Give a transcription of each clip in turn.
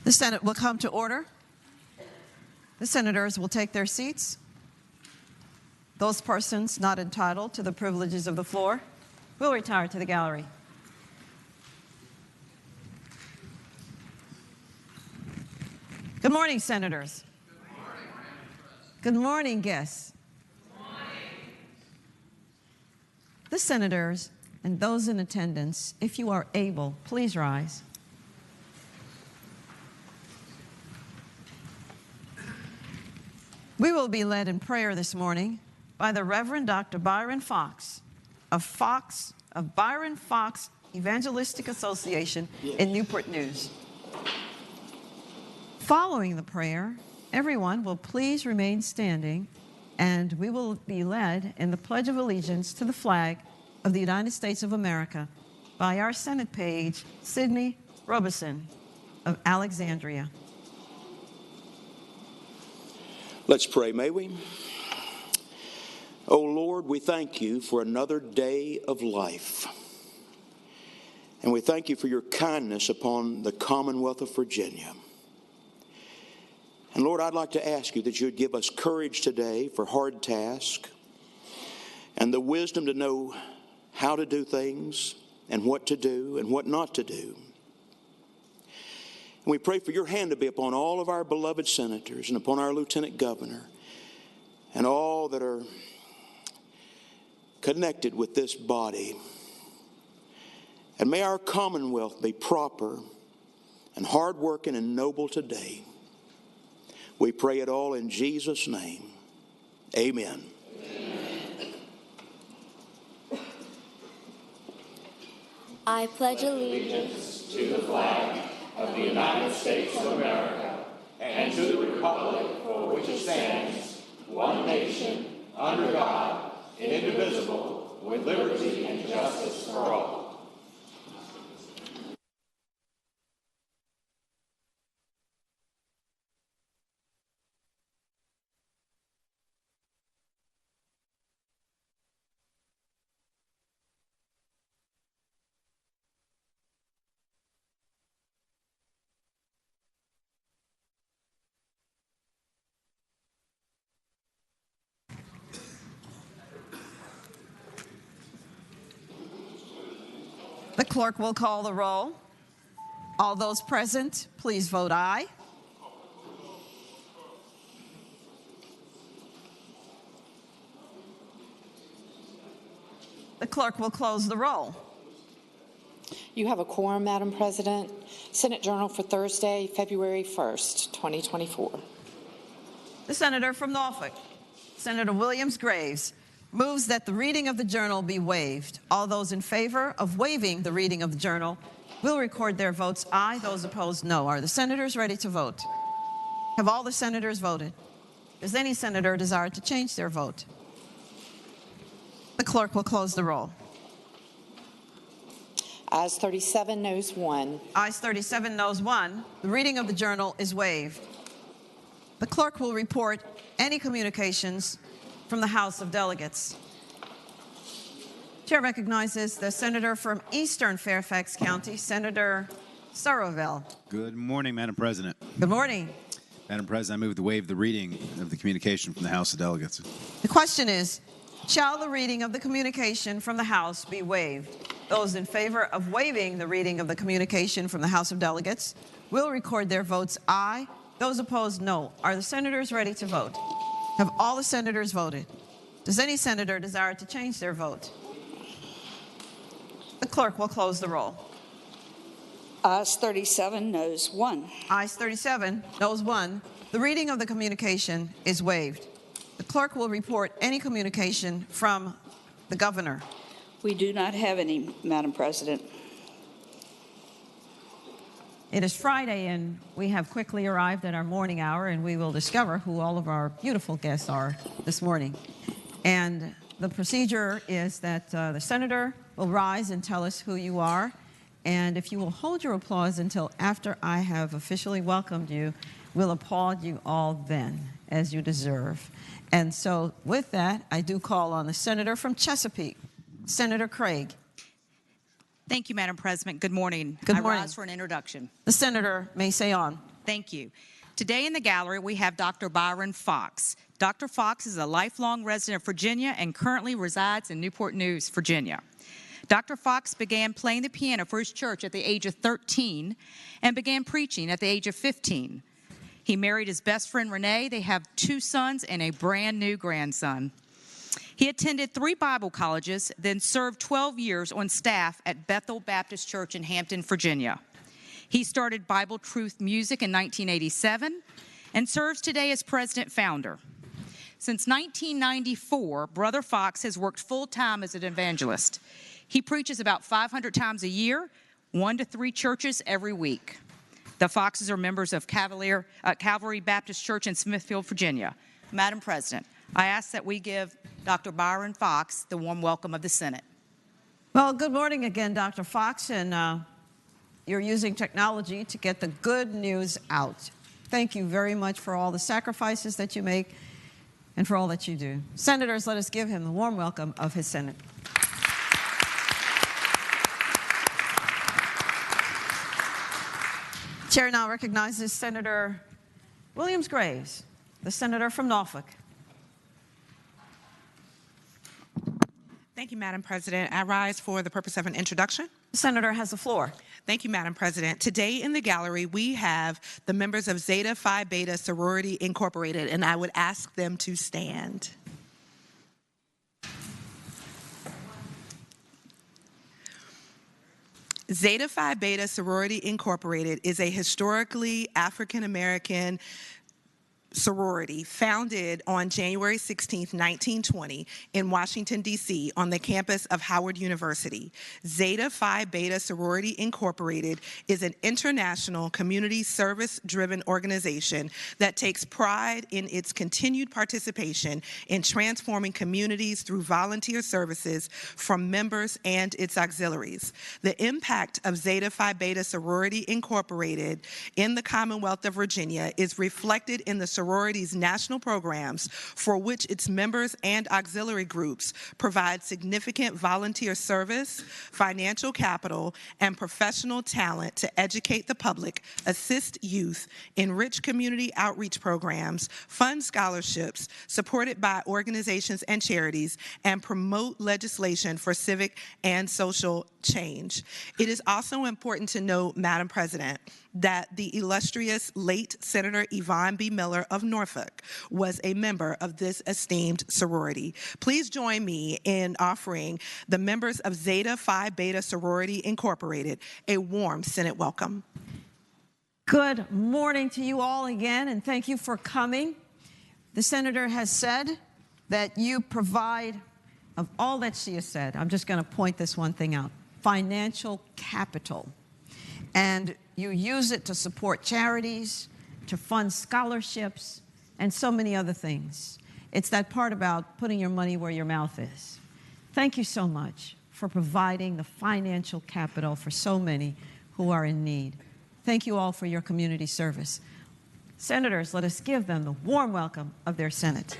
The Senate will come to order. The senators will take their seats. Those persons not entitled to the privileges of the floor will retire to the gallery. Good morning, senators. Good morning, guests. Good morning. The senators and those in attendance, if you are able, please rise. We will be led in prayer this morning by the Reverend Dr. Byron Fox of Byron Fox Evangelistic Association in Newport News. Following the prayer, everyone will please remain standing, and we will be led in the Pledge of Allegiance to the flag of the United States of America by our Senate page, Sidney Robeson of Alexandria. Let's pray, may we? Oh Lord, we thank you for another day of life. And we thank you for your kindness upon the Commonwealth of Virginia. And Lord, I'd like to ask you that you would give us courage today for hard tasks and the wisdom to know how to do things and what to do and what not to do. And we pray for your hand to be upon all of our beloved senators and upon our lieutenant governor and all that are connected with this body. And may our Commonwealth be proper and hardworking and noble today. We pray it all in Jesus' name. Amen. I pledge allegiance to the flag of the United States of America and to the republic for which it stands, one nation, under God, indivisible, with liberty and justice for all. The clerk will call the roll. All those present, please vote aye. The clerk will close the roll. You have a quorum, Madam President. Senate Journal for Thursday, February 1st, 2024. The senator from Norfolk, Senator Williams Graves, moves that the reading of the journal be waived. All those in favor of waiving the reading of the journal will record their votes aye. Those opposed, no. Are the senators ready to vote? Have all the senators voted? Does any senator desire to change their vote? The clerk will close the roll. Ayes 37, noes 1. Ayes 37, noes 1. The reading of the journal is waived. The clerk will report any communications from the House of Delegates. Chair recognizes the senator from Eastern Fairfax County, Senator Saraville. Good morning, Madam President. Good morning. Madam President, I move to waive the reading of the communication from the House of Delegates. The question is, shall the reading of the communication from the House be waived? Those in favor of waiving the reading of the communication from the House of Delegates will record their votes aye. Those opposed, no. Are the senators ready to vote? Have all the senators voted? Does any senator desire to change their vote? The clerk will close the roll. Ayes 37, noes 1. Ayes 37, noes 1. The reading of the communication is waived. The clerk will report any communication from the governor. We do not have any, Madam President. It is Friday, and we have quickly arrived at our morning hour, and we will discover who all of our beautiful guests are this morning. And the procedure is that the senator will rise and tell us who you are. And if you will hold your applause until after I have officially welcomed you, we'll applaud you all then, as you deserve. And so with that, I do call on the senator from Chesapeake, Senator Craig. Thank you, Madam President. Good morning. Good morning. I rise for an introduction. The senator may say on. Thank you. Today in the gallery, we have Dr. Byron Fox. Dr. Fox is a lifelong resident of Virginia and currently resides in Newport News, Virginia. Dr. Fox began playing the piano for his church at the age of 13 and began preaching at the age of 15. He married his best friend, Renee. They have 2 sons and a brand new grandson. He attended 3 Bible colleges, then served 12 years on staff at Bethel Baptist Church in Hampton, Virginia. He started Bible Truth Music in 1987 and serves today as president-founder. Since 1994, Brother Fox has worked full-time as an evangelist. He preaches about 500 times a year, 1 to 3 churches every week. The Foxes are members of Calvary Baptist Church in Smithfield, Virginia. Madam President, I ask that we give Dr. Byron Fox the warm welcome of the Senate. Well, good morning again, Dr. Fox, and you're using technology to get the good news out. Thank you very much for all the sacrifices that you make and for all that you do. Senators, let us give him the warm welcome of his Senate. Chair now recognizes Senator Williams-Graves, the senator from Norfolk. Thank you, Madam President. I rise for the purpose of an introduction. The senator has the floor. Thank you, Madam President. Today in the gallery, we have the members of Zeta Phi Beta Sorority Incorporated, and I would ask them to stand. Zeta Phi Beta Sorority Incorporated is a historically African-American sorority founded on January 16, 1920 in Washington, D.C. on the campus of Howard University. Zeta Phi Beta Sorority Incorporated is an international community service-driven organization that takes pride in its continued participation in transforming communities through volunteer services from members and its auxiliaries. The impact of Zeta Phi Beta Sorority Incorporated in the Commonwealth of Virginia is reflected in the sorority's national programs, for which its members and auxiliary groups provide significant volunteer service, financial capital, and professional talent to educate the public, assist youth, enrich community outreach programs, fund scholarships supported by organizations and charities, and promote legislation for civic and social change. It is also important to note, Madam President, that the illustrious late Senator Yvonne B. Miller of Norfolk was a member of this esteemed sorority. Please join me in offering the members of Zeta Phi Beta Sorority Incorporated a warm Senate welcome. Good morning to you all again, and thank you for coming. The senator has said that you provide, of all that she has said, I'm just going to point this one thing out, financial capital. And you use it to support charities, to fund scholarships, and so many other things. It's that part about putting your money where your mouth is. Thank you so much for providing the financial capital for so many who are in need. Thank you all for your community service. Senators, let us give them the warm welcome of their Senate.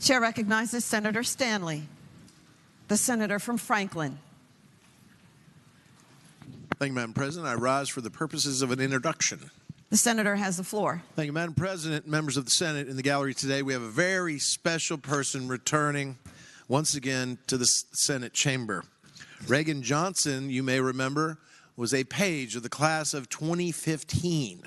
Chair recognizes Senator Stanley, the senator from Franklin. Thank you, Madam President. I rise for the purposes of an introduction. The senator has the floor. Thank you, Madam President. Members of the Senate, in the gallery today, we have a very special person returning once again to the Senate chamber. Reagan Johnson, you may remember, was a page of the class of 2015.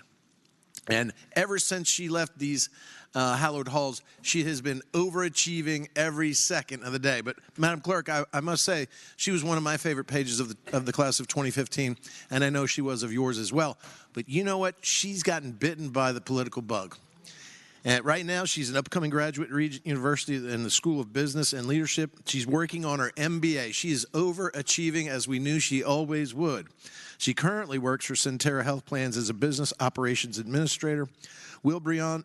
And ever since she left these hallowed halls, she has been overachieving every second of the day. But, Madam Clerk, I must say, she was one of my favorite pages of the class of 2015, and I know she was of yours as well. But you know what? She's gotten bitten by the political bug. And right now, she's an upcoming graduate at Regent University in the School of Business and Leadership. She's working on her MBA. She is overachieving, as we knew she always would. She currently works for Centera Health Plans as a business operations administrator. Will Brion,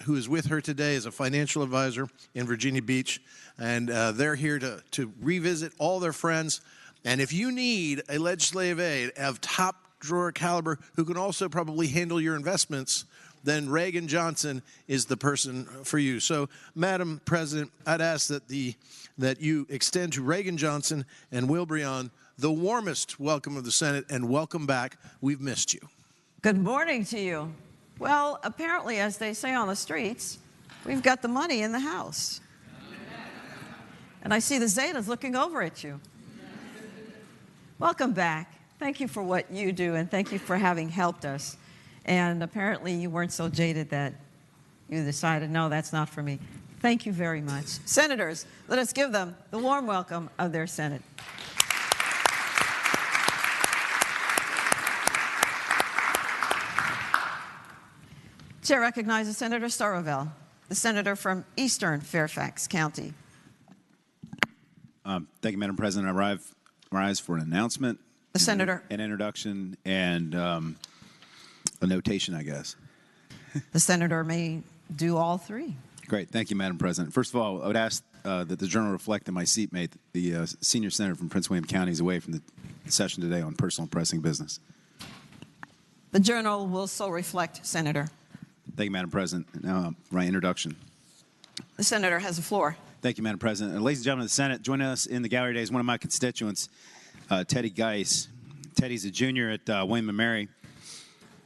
who is with her today, is a financial advisor in Virginia Beach, and they're here to revisit all their friends. And if you need a legislative aide of top drawer caliber who can also probably handle your investments, then Reagan Johnson is the person for you. So, Madam President, I'd ask that you extend to Reagan Johnson and Will Breon the warmest welcome of the Senate, and welcome back. We've missed you. Good morning to you. Well, apparently, as they say on the streets, we've got the money in the House. And I see the Zetas looking over at you. Welcome back. Thank you for what you do, and thank you for having helped us. And apparently you weren't so jaded that you decided, no, that's not for me. Thank you very much. Senators, let us give them the warm welcome of their Senate. Chair recognizes Senator Sorovel, the senator from Eastern Fairfax County. Thank you, Madam President. I rise for an announcement, The senator. an introduction, and a notation, I guess. The senator may do all three. Great. Thank you, Madam President. First of all, I would ask that the Journal reflect that my seatmate, the senior senator from Prince William County, is away from the session today on personal pressing business. The Journal will so reflect, Senator. Thank you, Madam President. Now, my introduction. The senator has the floor. Thank you, Madam President. Ladies and gentlemen of the Senate, joining us in the gallery today is one of my constituents, Teddy Geis. Teddy's a junior at William & Mary,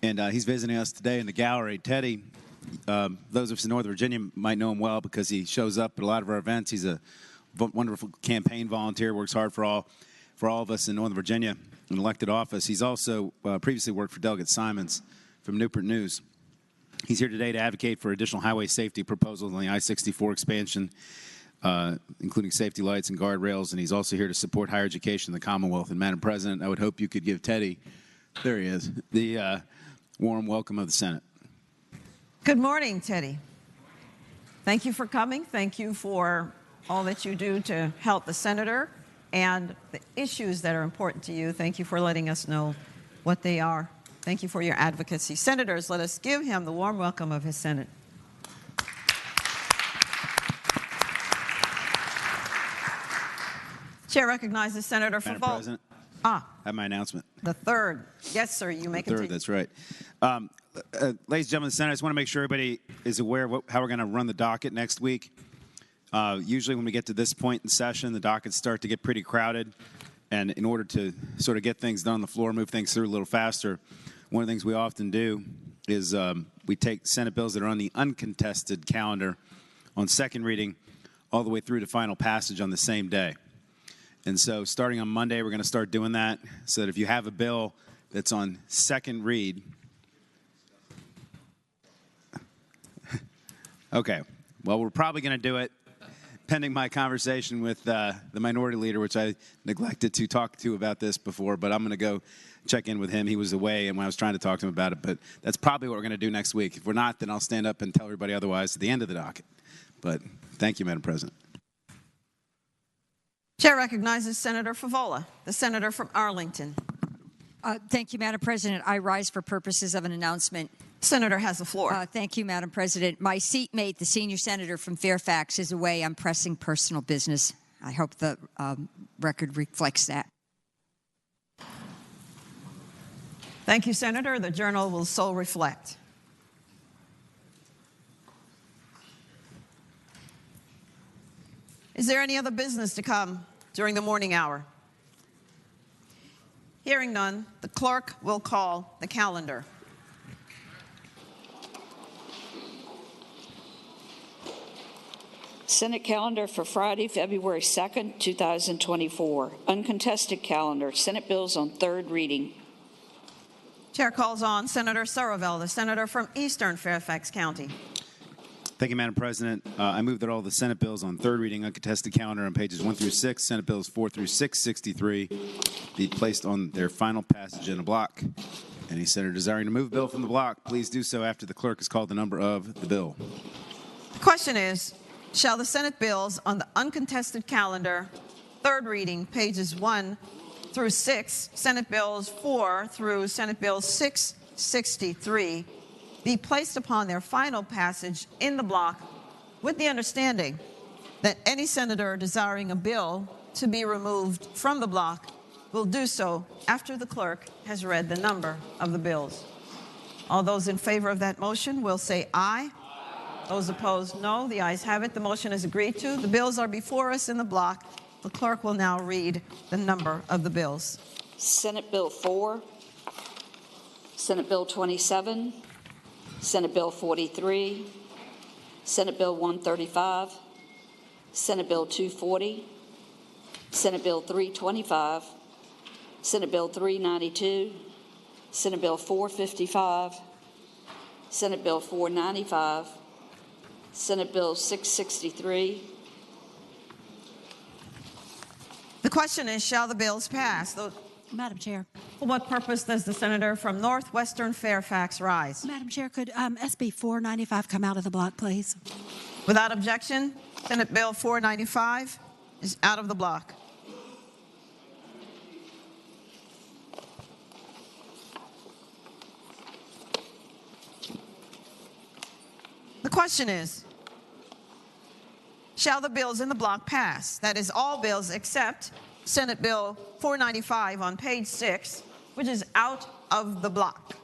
and he's visiting us today in the gallery. Teddy, those of us in Northern Virginia might know him well because he shows up at a lot of our events. He's a wonderful campaign volunteer, works hard for all of us in Northern Virginia in elected office. He's also previously worked for Delegate Simons from Newport News. He's here today to advocate for additional highway safety proposals on the I-64 expansion, including safety lights and guardrails, and he's also here to support higher education in the Commonwealth. And, Madam President, I would hope you could give Teddy, there he is, the warm welcome of the Senate. Good morning, Teddy. Thank you for coming. Thank you for all that you do to help the senator and the issues that are important to you. Thank you for letting us know what they are. Thank you for your advocacy. Senators, let us give him the warm welcome of his Senate. Chair recognizes Senator Madam Favol. President, I have my announcement. The third. Yes, sir, you may continue. Third, that's right. Ladies and gentlemen of the Senate, I just want to make sure everybody is aware of how we're going to run the docket next week. Usually when we get to this point in session, the dockets start to get pretty crowded. And in order to sort of get things done on the floor, move things through a little faster, one of the things we often do is we take Senate bills that are on the uncontested calendar on second reading all the way through to final passage on the same day. And so starting on Monday, we're going to start doing that so that if you have a bill that's on second read, okay, well, we're probably going to do it pending my conversation with the minority leader, which I neglected to talk to about this before, but I'm going to go check in with him. He was away and when I was trying to talk to him about it, but that's probably what we're going to do next week. If we're not, then I'll stand up and tell everybody otherwise at the end of the docket. But thank you, Madam President. Chair recognizes Senator Favola, the senator from Arlington. Thank you, Madam President. I rise for purposes of an announcement. Senator has the floor. Thank you, Madam President. My seatmate, the senior senator from Fairfax, is away on pressing personal business. I hope the record reflects that. Thank you, Senator. The Journal will so reflect. Is there any other business to come during the morning hour? Hearing none, the clerk will call the calendar. Senate calendar for Friday, February 2nd, 2024. Uncontested calendar. Senate bills on third reading. Chair calls on Senator Sorovel, the senator from Eastern Fairfax County. Thank you, Madam President. I move that all the Senate bills on third reading, uncontested calendar on pages 1 through 6, Senate bills 4 through 663, be placed on their final passage in a block. Any senator desiring to move a bill from the block, please do so after the clerk has called the number of the bill. The question is, shall the Senate bills on the uncontested calendar, third reading, pages 1 through 6, Senate bills 4 through Senate bill 663, be placed upon their final passage in the block with the understanding that any senator desiring a bill to be removed from the block will do so after the clerk has read the number of the bills? All those in favor of that motion will say aye. Those opposed, no. The ayes have it. The motion is agreed to. The bills are before us in the block. The clerk will now read the number of the bills. Senate Bill 4, Senate Bill 27, Senate Bill 43, Senate Bill 135, Senate Bill 240, Senate Bill 325, Senate Bill 392, Senate Bill 455, Senate Bill 495, Senate Bill 663. The question is, shall the bills pass? Madam Chair. For what purpose does the senator from northwestern Fairfax rise? Madam Chair, could SB 495 come out of the block, please? Without objection, Senate Bill 495 is out of the block. The question is, shall the bills in the block pass? That is, all bills except Senate Bill 495 on page 6, which is out of the block.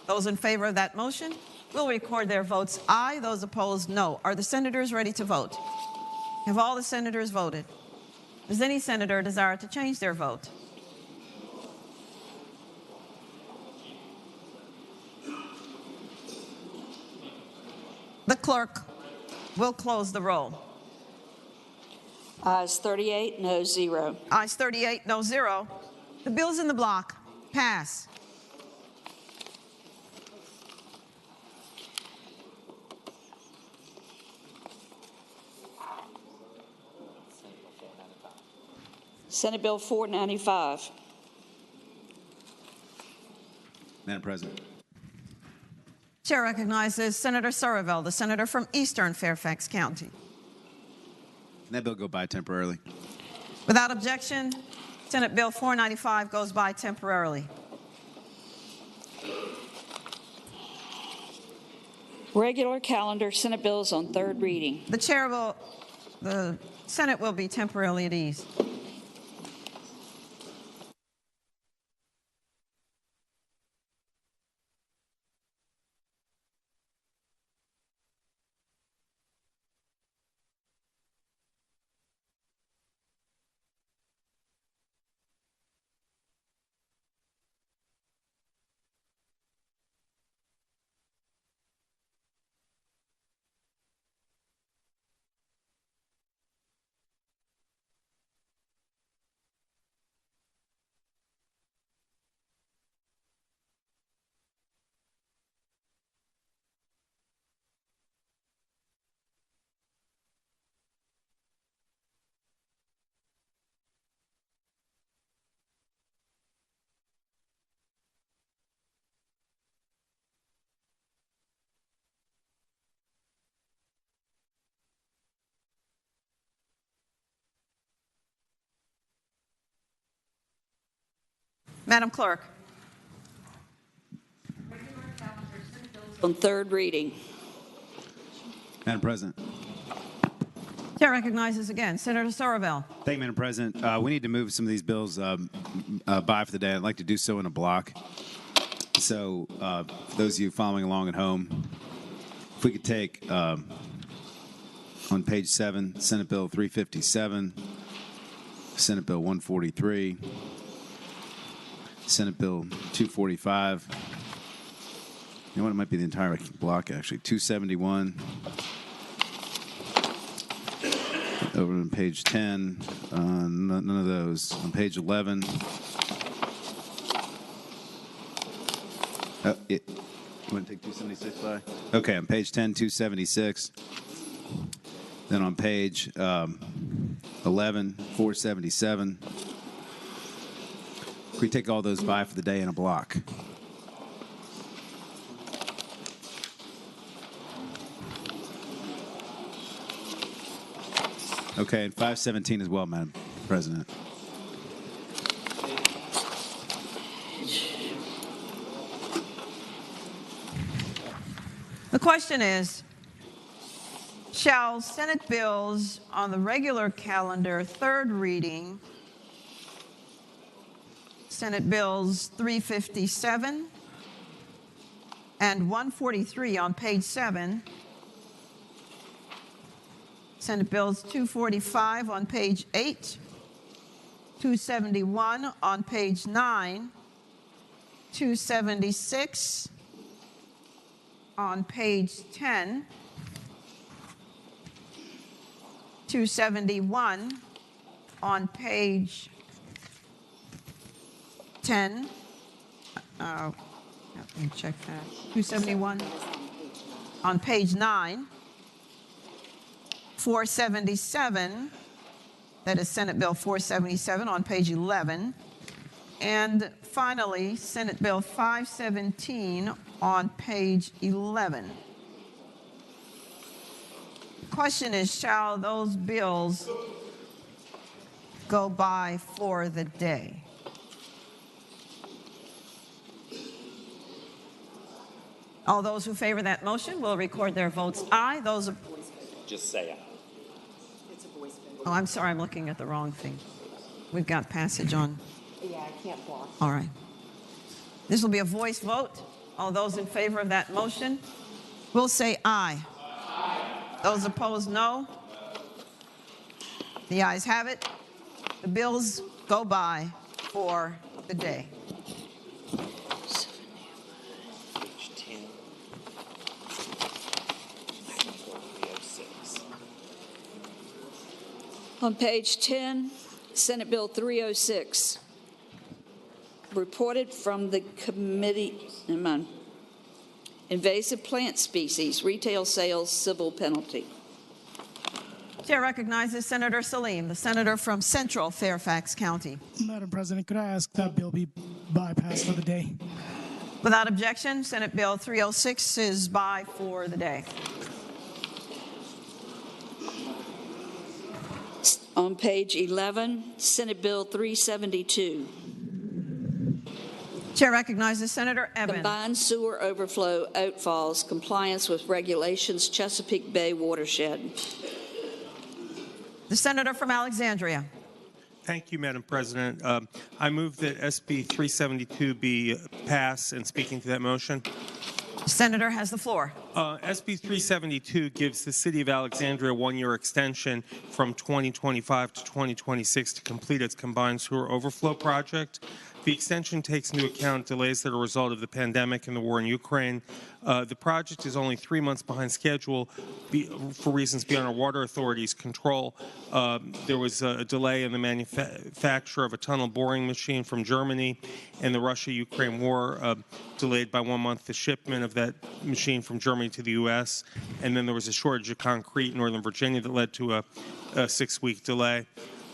Those in favor of that motion will record their votes aye. Those opposed, no. Are the senators ready to vote? Have all the senators voted? Does any senator desire to change their vote? The clerk will close the roll. Ayes 38, no 0. Ayes 38, no 0. The bills in the block pass. Senate Bill 495. Madam President. Chair recognizes Senator Surreville, the senator from eastern Fairfax County. Can that bill go by temporarily? Without objection, Senate Bill 495 goes by temporarily. Regular calendar Senate bills on third reading. The Senate will be temporarily at ease. Madam Clerk. On third reading. Madam President. Chair recognizes again Senator Surreville. Thank you, Madam President. We need to move some of these bills by for the day. I'd like to do so in a block. So for those of you following along at home, if we could take on page 7, Senate Bill 357, Senate Bill 143, Senate Bill 245. You know what? It might be the entire block, actually. 271. Over on page 10. None of those. On page 11. You want to take 276 by? Okay, on page 10, 276. Then on page 11, 477. We take all those by for the day in a block. Okay, and 517 as well, Madam President. The question is, shall Senate bills on the regular calendar, third reading, Senate bills 357, and 143 on page 7. Senate Bills 245 on page 8, 271 on page 9, 276 on page 10, 271 on page 10. Let me check that. 271 on page 9. 477, that is Senate Bill 477 on page 11. And finally, Senate Bill 517 on page 11. The question is, shall those bills go by for the day? All those who favor that motion will record their votes aye. Those Just say aye. Oh, I'm sorry, I'm looking at the wrong thing. We've got passage on. Yeah, I can't block. All right. This will be a voice vote. All those in favor of that motion will say aye. Aye. Those opposed, no. The ayes have it. The bills go by for the day. On page 10, Senate Bill 306, reported from the committee, invasive plant species, retail sales, civil penalty. Chair recognizes Senator Salim, the senator from Central Fairfax County. Madam President, could I ask that bill be bypassed for the day? Without objection, Senate Bill 306 is by for the day. On page 11, Senate Bill 372. Chair recognizes Senator Evans. Combined sewer overflow outfalls, compliance with regulations, Chesapeake Bay watershed. The senator from Alexandria. Thank you, Madam President. I move that SB 372 be passed, and speaking to that motion. Senator has the floor. SB 372 gives the City of Alexandria a one-year extension from 2025 to 2026 to complete its combined sewer overflow project. The extension takes into account delays that are a result of the pandemic and the war in Ukraine. The project is only 3 months behind schedule for reasons beyond our water authority's control. There was a delay in the manufacture of a tunnel boring machine from Germany, and the Russia-Ukraine war delayed by 1 month the shipment of that machine from Germany to the U.S. And then there was a shortage of concrete in Northern Virginia that led to a 6-week delay.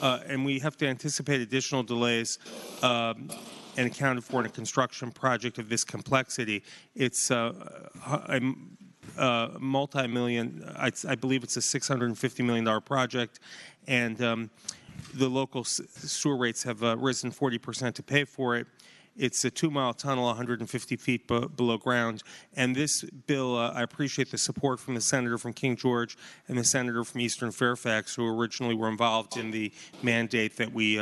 And we have to anticipate additional delays and accounted for in a construction project of this complexity. It's a multi-million, I believe it's a $650 million project, and the local sewer rates have risen 40% to pay for it. It's a 2-mile tunnel, 150 feet below ground. And this bill, I appreciate the support from the senator from King George and the senator from Eastern Fairfax, who originally were involved in the mandate that we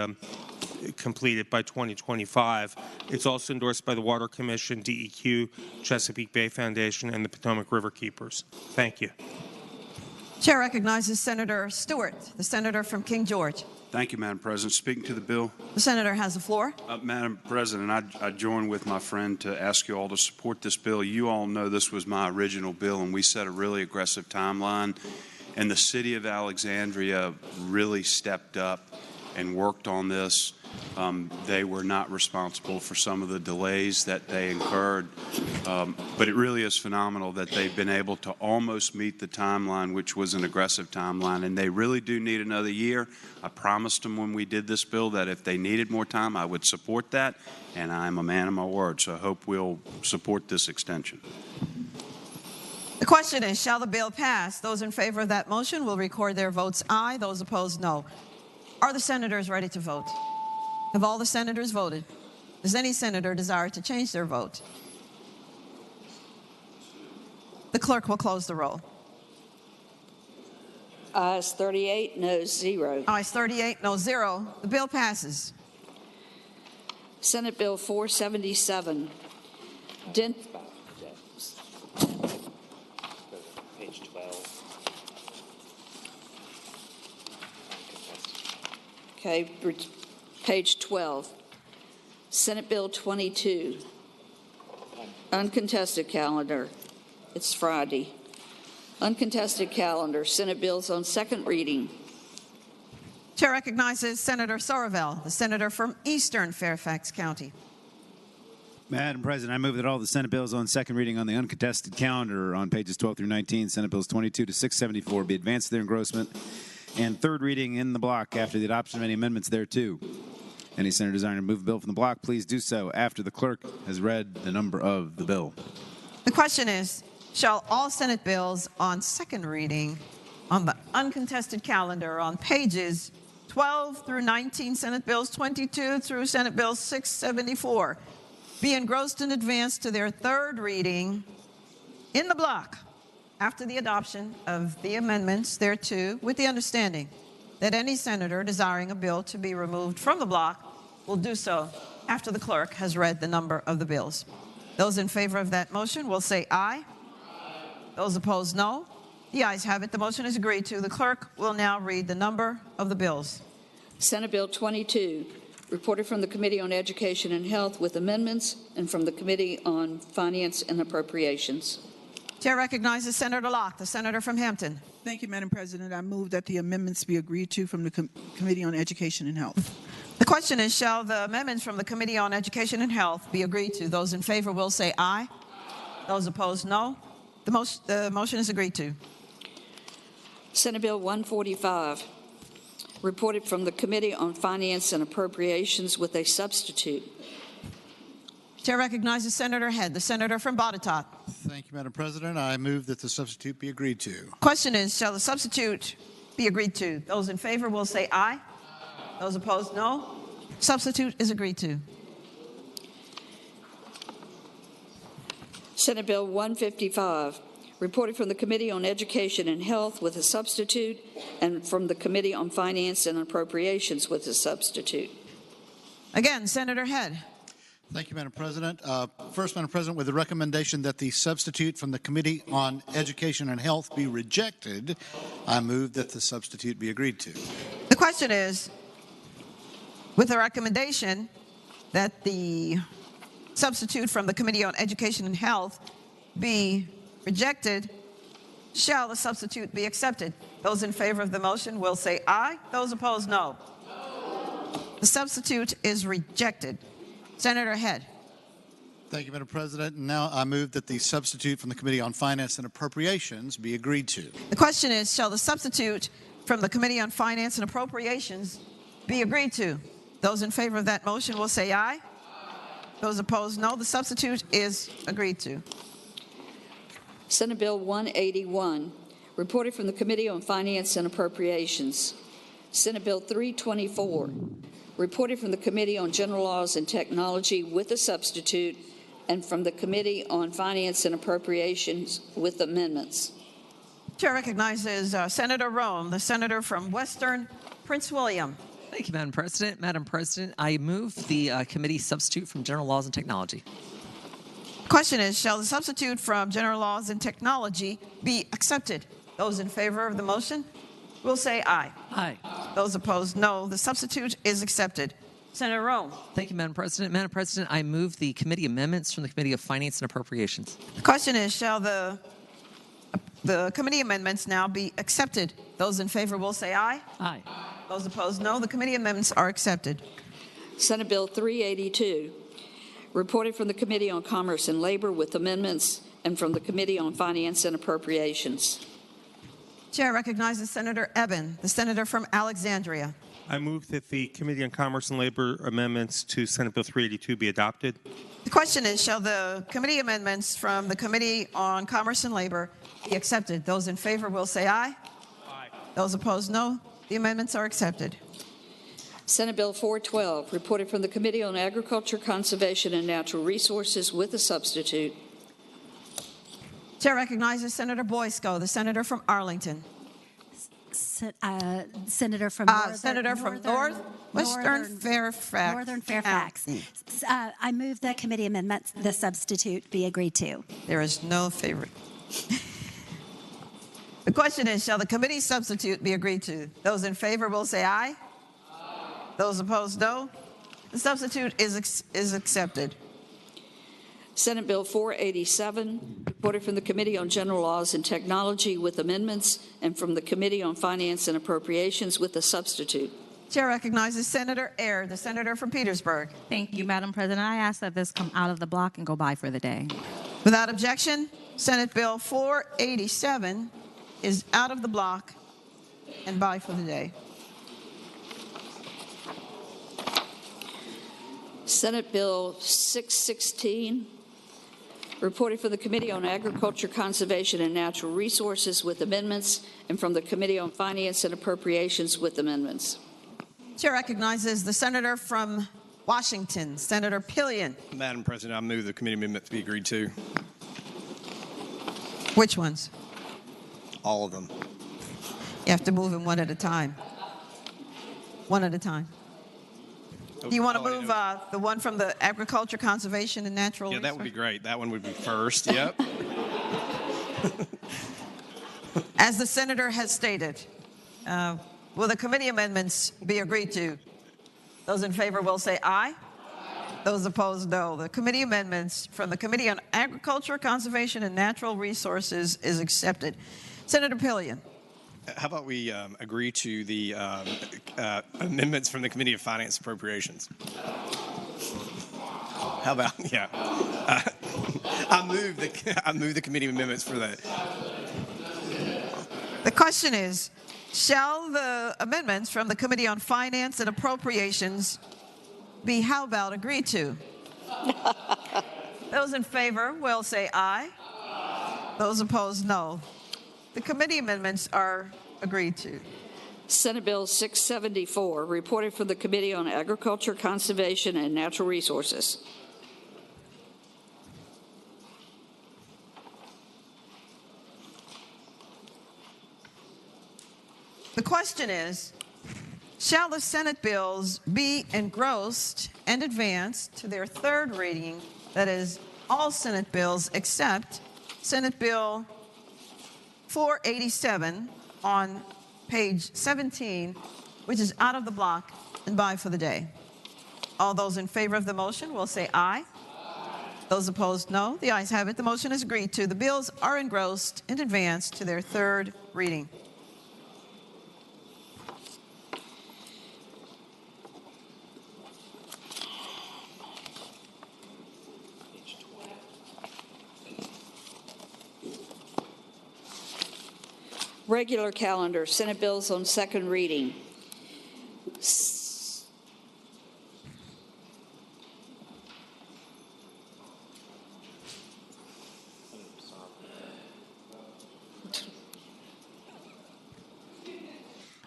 completed by 2025. It's also endorsed by the Water Commission, DEQ, Chesapeake Bay Foundation, and the Potomac River Keepers. Thank you. Chair recognizes Senator Stewart, the senator from King George. Thank you, Madam President. Speaking to the bill. The senator has the floor. Madam President, I join with my friend to ask you all to support this bill. You all know this was my original bill, and we set a really aggressive timeline. And the city of Alexandria really stepped up and worked on this. They were not responsible for some of the delays that they incurred, but it really is phenomenal that they've been able to almost meet the timeline, which was an aggressive timeline, and they really do need another year. I promised them when we did this bill that if they needed more time, I would support that, and I'm a man of my word, so I hope we'll support this extension. The question is, shall the bill pass? Those in favor of that motion will record their votes aye. Those opposed, no. Are the senators ready to vote? Have all the senators voted? Does any senator desire to change their vote? The clerk will close the roll. Ayes 38, noes 0. Ayes 38, no 0. The bill passes. Senate Bill 477, page 12. Okay, page 12. Senate Bill 22. Uncontested calendar. It's Friday. Uncontested calendar. Senate bills on second reading. Chair recognizes Senator Somerville, the senator from Eastern Fairfax County. Madam President, I move that all the Senate bills on second reading on the uncontested calendar on pages 12 through 19, Senate bills 22 to 674, be advanced to their engrossment and third reading in the block after the adoption of any amendments thereto. Any senator desiring to move a bill from the block, please do so after the clerk has read the number of the bill. The question is, shall all Senate bills on second reading on the uncontested calendar on pages 12 through 19, Senate bills 22 through Senate bill 674, be engrossed and advanced to their third reading in the block after the adoption of the amendments thereto, with the understanding that any senator desiring a bill to be removed from the block will do so after the clerk has read the number of the bills. Those in favor of that motion will say aye. Those opposed, no. The ayes have it. The motion is agreed to. The clerk will now read the number of the bills. Senate Bill 22, reported from the Committee on Education and Health with amendments and from the Committee on Finance and Appropriations. Chair recognizes Senator Locke, the senator from Hampton. Thank you, Madam President. I move that the amendments be agreed to from the Committee on Education and Health. The question is, shall the amendments from the Committee on Education and Health be agreed to? Those in favor will say aye. Those opposed, no. The motion is agreed to. Senate Bill 145, reported from the Committee on Finance and Appropriations with a substitute. Chair recognizes Senator Head, the senator from Botetourt. Thank you, Madam President. I move that the substitute be agreed to. Question is, shall the substitute be agreed to? Those in favor will say aye. Those opposed, no. Substitute is agreed to. Senate Bill 155, reported from the Committee on Education and Health with a substitute and from the Committee on Finance and Appropriations with a substitute. Again, Senator Head. Thank you, Madam President. First, Madam President, with the recommendation that the substitute from the Committee on Education and Health be rejected, I move that the substitute be agreed to. The question is, with the recommendation that the substitute from the Committee on Education and Health be rejected, shall the substitute be accepted? Those in favor of the motion will say aye. Those opposed, no. The substitute is rejected. Senator Head. Thank you, Madam President. And now I move that the substitute from the Committee on Finance and Appropriations be agreed to. The question is, shall the substitute from the Committee on Finance and Appropriations be agreed to? Those in favor of that motion will say aye. Those opposed, no. The substitute is agreed to. Senate Bill 181, reported from the Committee on Finance and Appropriations. Senate Bill 324, reported from the Committee on General Laws and Technology with a substitute and from the Committee on Finance and Appropriations with amendments. Chair recognizes Senator Rome, the senator from Western Prince William. Thank you, Madam President. Madam President, I move the committee substitute from General Laws and Technology. Question is, shall the substitute from General Laws and Technology be accepted? Those in favor of the motion will say aye. Aye. Those opposed, no. The substitute is accepted. Senator Rome. Thank you, Madam President. Madam President, I move the committee amendments from the Committee of Finance and Appropriations. The question is, shall the committee amendments now be accepted? Those in favor will say aye. Aye. Those opposed, no. The committee amendments are accepted. Senate Bill 382, reported from the Committee on Commerce and Labor with amendments and from the Committee on Finance and Appropriations. Chair recognizes Senator Eben, the senator from Alexandria. I move that the Committee on Commerce and Labor amendments to Senate Bill 382 be adopted. The question is, shall the committee amendments from the Committee on Commerce and Labor be accepted? Those in favor will say aye. Aye. Those opposed, no. The amendments are accepted. Senate Bill 412, reported from the Committee on Agriculture, Conservation, and Natural Resources with a substitute. Chair recognizes Senator Boysko, the senator from Arlington. Senator from Western Fairfax. Northern Fairfax. I move that committee amendments, the substitute, be agreed to. There is no favorite. The question is, shall the committee substitute be agreed to? Those in favor will say aye. Those opposed, no. The substitute is accepted. Senate Bill 487, reported from the Committee on General Laws and Technology with amendments, and from the Committee on Finance and Appropriations with a substitute. Chair recognizes Senator Ayer, the senator from Petersburg. Thank you, Madam President. I ask that this come out of the block and go by for the day. Without objection, Senate Bill 487 is out of the block and by for the day. Senate Bill 616, reported from the Committee on Agriculture, Conservation, and Natural Resources with amendments, and from the Committee on Finance and Appropriations with amendments. Chair recognizes the senator from Washington, Senator Pillion. Madam President, I move the committee amendments be agreed to. Which ones? All of them. You have to move them one at a time. One at a time. Do you want to move the one from the Agriculture, Conservation, and Natural Resources? Yeah, that would be great. That one would be first. Yep. As the senator has stated, will the committee amendments be agreed to? Those in favor will say aye. Those opposed, no. The committee amendments from the Committee on Agriculture, Conservation, and Natural Resources is accepted. Senator Pillion. How about we agree to the amendments from the Committee of Finance and Appropriations? How about, yeah. I move the committee amendments for that. The question is, shall the amendments from the Committee on Finance and Appropriations be how about agreed to? Those in favor will say aye. Those opposed, no. The committee amendments are agreed to. Senate Bill 674, reported from the Committee on Agriculture, Conservation, and Natural Resources. The question is, shall the Senate bills be engrossed and advanced to their third reading, that is, all Senate bills except Senate Bill 487 on page 17, which is out of the block and by for the day? All those in favor of the motion will say aye. Those opposed, no. The ayes have it. The motion is agreed to. The bills are engrossed and advanced to their third reading. Regular calendar, Senate bills on second reading.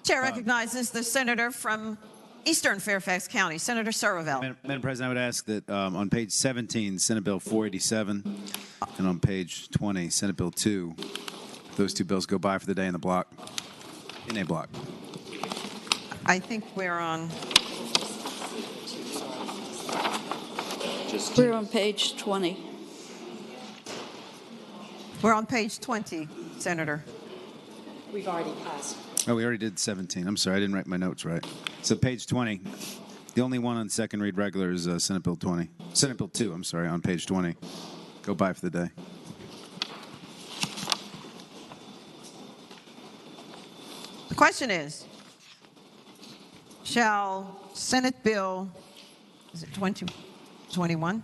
Chair recognizes the senator from Eastern Fairfax County, Senator Surville. Madam President, I would ask that on page 17, Senate Bill 487, and on page 20, Senate Bill 2, those two bills go by for the day in the block, in a block. I think we're on. We're on page 20. We're on page 20, Senator. We've already passed. Oh, we already did 17. I'm sorry, I didn't write my notes right. So page 20. The only one on second read regular is Senate Bill 20. Senate Bill 2, I'm sorry, on page 20. Go by for the day. The question is, shall Senate Bill, is it 21?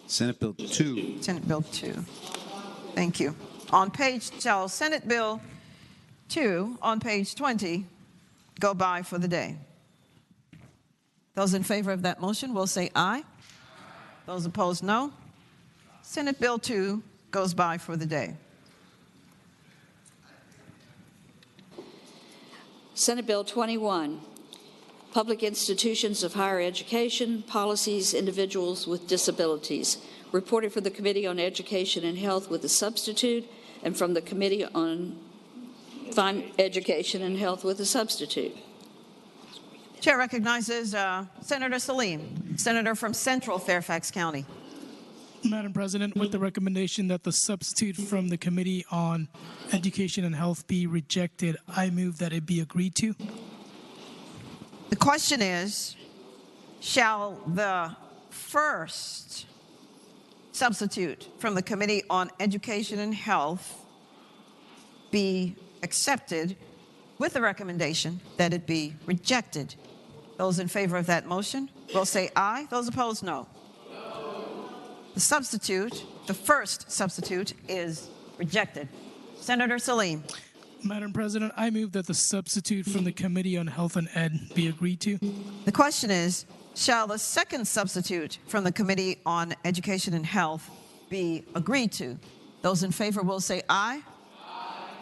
Senate Bill 2. Senate Bill 2. Thank you. Shall Senate Bill 2 on page 20 go by for the day? Those in favor of that motion will say aye. Those opposed, no. Senate Bill 2 goes by for the day. Senate Bill 21, Public Institutions of Higher Education, Policies, Individuals with Disabilities, reported from the Committee on Education and Health with a substitute, and from the Committee on Education and Health with a substitute. Chair recognizes Senator Salim, senator from Central Fairfax County. Madam President, with the recommendation that the substitute from the Committee on Education and Health be rejected, I move that it be agreed to. The question is, shall the first substitute from the Committee on Education and Health be accepted with the recommendation that it be rejected? Those in favor of that motion will say aye. Those opposed, no. The substitute, the first substitute, is rejected. Senator Salim. Madam President, I move that the substitute from the Committee on Health and Ed be agreed to. The question is, shall the second substitute from the Committee on Education and Health be agreed to? Those in favor will say aye.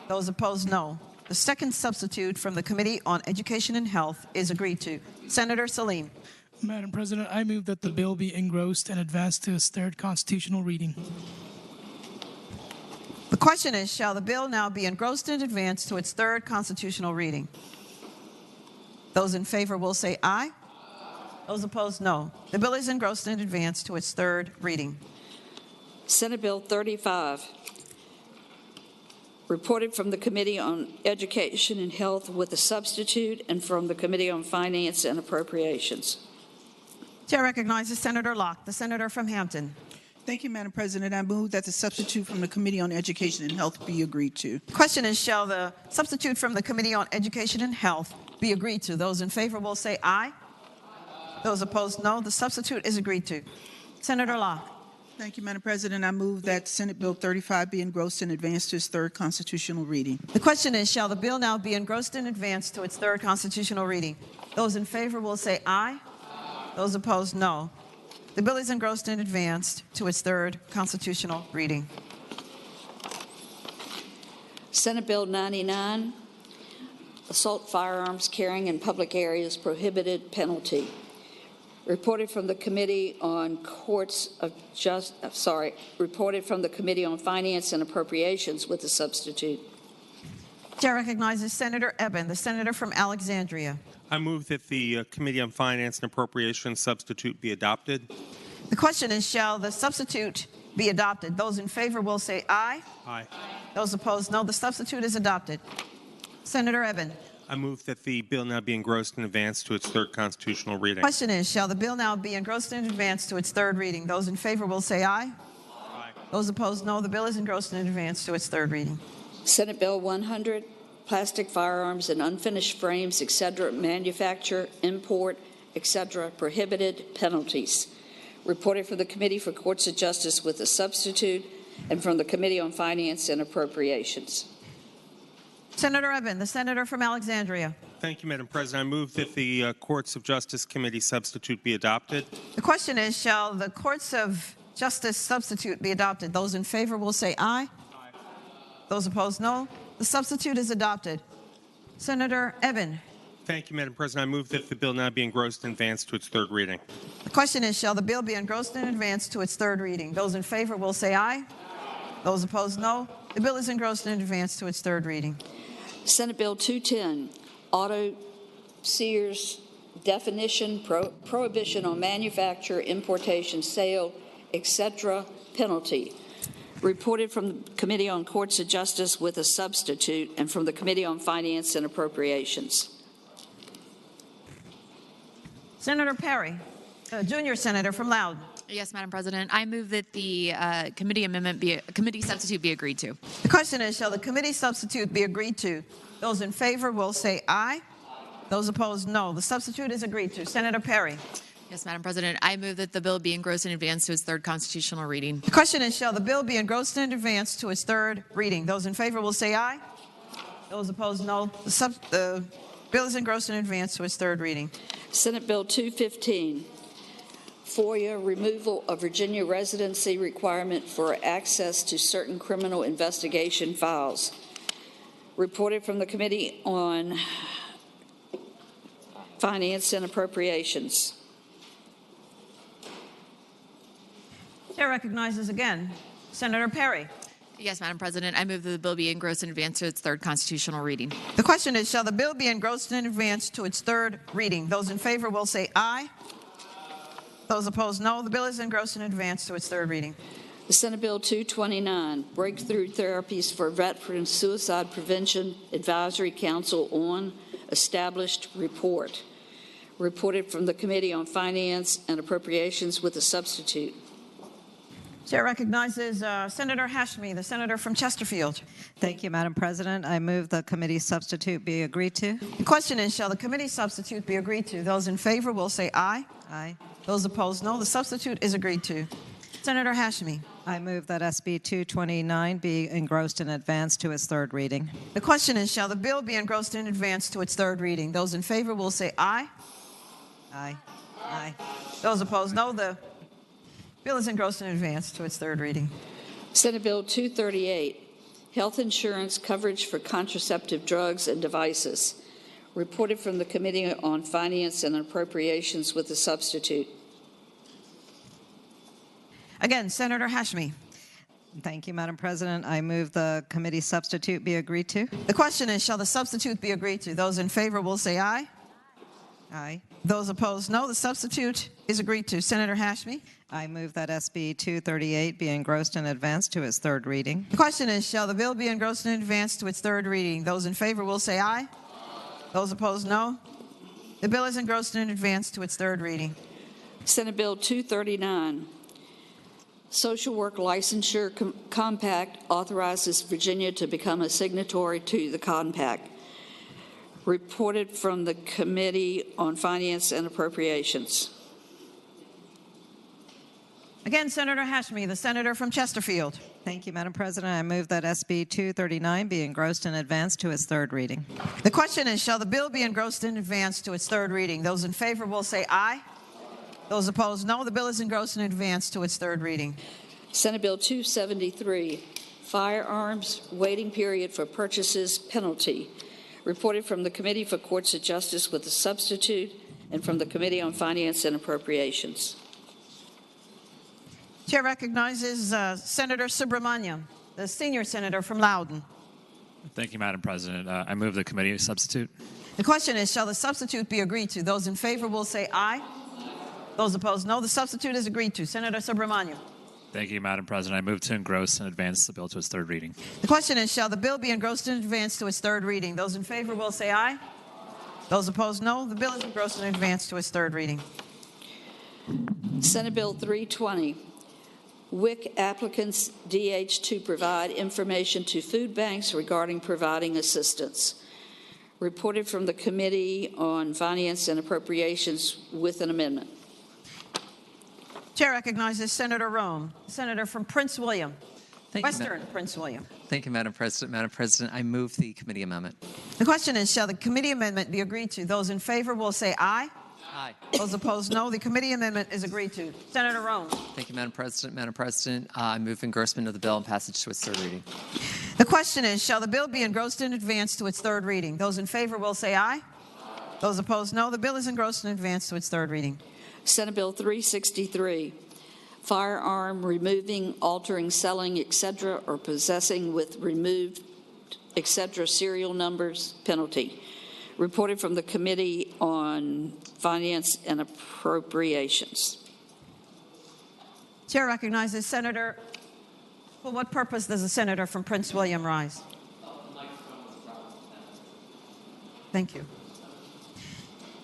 Those opposed, no. The second substitute from the Committee on Education and Health is agreed to. Senator Salim. Madam President, I move that the bill be engrossed and advanced to its third constitutional reading. The question is, shall the bill now be engrossed and advanced to its third constitutional reading? Those in favor will say aye. Those opposed, no. The bill is engrossed and advanced to its third reading. Senate Bill 35, reported from the Committee on Education and Health with a substitute and from the Committee on Finance and Appropriations. Chair recognizes Senator Locke, the senator from Hampton. Thank you, Madam President. I move that the substitute from the Committee on Education and Health be agreed to. The question is, shall the substitute from the Committee on Education and Health be agreed to? Those in favor will say aye. Those opposed, no. The substitute is agreed to. Senator Locke. Thank you, Madam President. I move that Senate Bill 35 be engrossed and advanced to its third constitutional reading. The question is, shall the bill now be engrossed and advanced to its third constitutional reading? Those in favor will say aye. Those opposed, no. The bill is engrossed and advanced to its third constitutional reading. Senate Bill 99, assault firearms carrying in public areas prohibited penalty. Reported from the Committee on reported from the Committee on Finance and Appropriations with a substitute. Chair recognizes Senator Eben, the senator from Alexandria. I move that the Committee on Finance and Appropriations substitute be adopted. The question is, shall the substitute be adopted? Those in favor will say aye. Aye. Those opposed, no. The substitute is adopted. Senator Eben. I move that the bill now be engrossed and advanced to its third constitutional reading. Question is, shall the bill now be engrossed and advanced to its third reading? Those in favor will say aye. Aye. Those opposed, no. The bill is engrossed and advanced to its third reading. Senate Bill 100, plastic firearms and unfinished frames, etc., manufacture, import, etc., prohibited penalties. Reported from the Committee for Courts of Justice with a substitute and from the Committee on Finance and Appropriations. Senator Eben, the senator from Alexandria. Thank you, Madam President. I move that the Courts of Justice Committee substitute be adopted. The question is, shall the Courts of Justice substitute be adopted? Those in favor will say aye. Aye. Those opposed, no. The substitute is adopted. Senator Eben. Thank you, Madam President. I move that the bill now be engrossed and advanced to its third reading. The question is, shall the bill be engrossed and advanced to its third reading? Those in favor will say aye. Those opposed, no. The bill is engrossed and advanced to its third reading. Senate Bill 210, auto sears definition, prohibition on manufacture, importation, sale, etc., penalty. Reported from the Committee on Courts of Justice with a substitute and from the Committee on Finance and Appropriations. Senator Perry, junior senator from Loudoun. Yes, Madam President. I move that the committee substitute be agreed to. The question is, shall the committee substitute be agreed to? Those in favor will say aye. Those opposed, no. The substitute is agreed to. Senator Perry. Yes, Madam President. I move that the bill be engrossed and advanced to its third constitutional reading. The question is, shall the bill be engrossed and advanced to its third reading? Those in favor will say aye. Those opposed, no. The bill is engrossed and advanced to its third reading. Senate Bill 215, FOIA removal of Virginia residency requirement for access to certain criminal investigation files. Reported from the Committee on Finance and Appropriations. Chair recognizes again Senator Perry. Yes, Madam President. I move that the bill be engrossed and advanced to its third constitutional reading. The question is, shall the bill be engrossed and advanced to its third reading? Those in favor will say aye. Those opposed, no. The bill is engrossed and advanced to its third reading. Senate Bill 229, Breakthrough Therapies for Veteran Suicide Prevention Advisory Council on Established Report. Reported from the Committee on Finance and Appropriations with a substitute. Chair recognizes Senator Hashmi, the senator from Chesterfield. Thank you, Madam President. I move the committee substitute be agreed to. The question is, shall the committee substitute be agreed to? Those in favor will say aye. Aye. Those opposed, no. The substitute is agreed to. Senator Hashmi. I move that SB 229 be engrossed and advanced to its third reading. The question is, shall the bill be engrossed and advanced to its third reading? Those in favor will say aye. Aye. Aye. Those opposed, no. The bill is engrossed and advanced to its third reading. Senate Bill 238, Health Insurance Coverage for Contraceptive Drugs and Devices. Reported from the Committee on Finance and Appropriations with a substitute. Again, Senator Hashmi. Thank you, Madam President. I move the committee substitute be agreed to. The question is, shall the substitute be agreed to? Those in favor will say aye. Aye. Those opposed, no. The substitute is agreed to. Senator Hashmi. I move that SB 238 be engrossed and advanced to its third reading. The question is, shall the bill be engrossed and advanced to its third reading? Those in favor will say aye. Those opposed, no. The bill is engrossed and advanced to its third reading. Senate Bill 239, Social Work Licensure Compact authorizes Virginia to become a signatory to the compact. Reported from the Committee on Finance and Appropriations. Again, Senator Hashmi, the senator from Chesterfield. Thank you, Madam President. I move that SB 239 be engrossed and advanced to its third reading. The question is, shall the bill be engrossed and advanced to its third reading? Those in favor will say aye. Those opposed, no. The bill is engrossed and advanced to its third reading. Senate Bill 273, Firearms Waiting Period for Purchases Penalty. Reported from the Committee for Courts of Justice with a substitute and from the Committee on Finance and Appropriations. Chair recognizes Senator Subramaniam, the senior senator from Loudoun. Thank you, Madam President. I move the committee substitute. The question is, shall the substitute be agreed to? Those in favor will say aye. Those opposed, no. The substitute is agreed to. Senator Subramaniam. Thank you, Madam President. I move to engross and advance the bill to its third reading. The question is, shall the bill be engrossed and advanced to its third reading? Those in favor will say aye. Those opposed, no. The bill is engrossed and advanced to its third reading. Senate Bill 320, WIC applicants DH to provide information to food banks regarding providing assistance. Reported from the Committee on Finance and Appropriations with an amendment. Chair recognizes Senator Rome, senator from Prince William, Western Prince William. Thank you, Madam President. Madam President, I move the committee amendment. The question is, shall the committee amendment be agreed to? Those in favor will say aye. Aye. Those opposed, no. The committee amendment is agreed to. Senator Rome. Thank you, Madam President. Madam President, I move engrossment of the bill and passage to its third reading. The question is, shall the bill be engrossed and advanced to its third reading? Those in favor will say aye. Those opposed, no. The bill is engrossed and advanced to its third reading. Senate Bill 363, Firearm Removing, Altering, Selling, etc., or Possessing with Removed, etc., serial numbers penalty. Reported from the Committee on Finance and Appropriations. Chair recognizes Senator. For what purpose does the senator from Prince William rise? Thank you.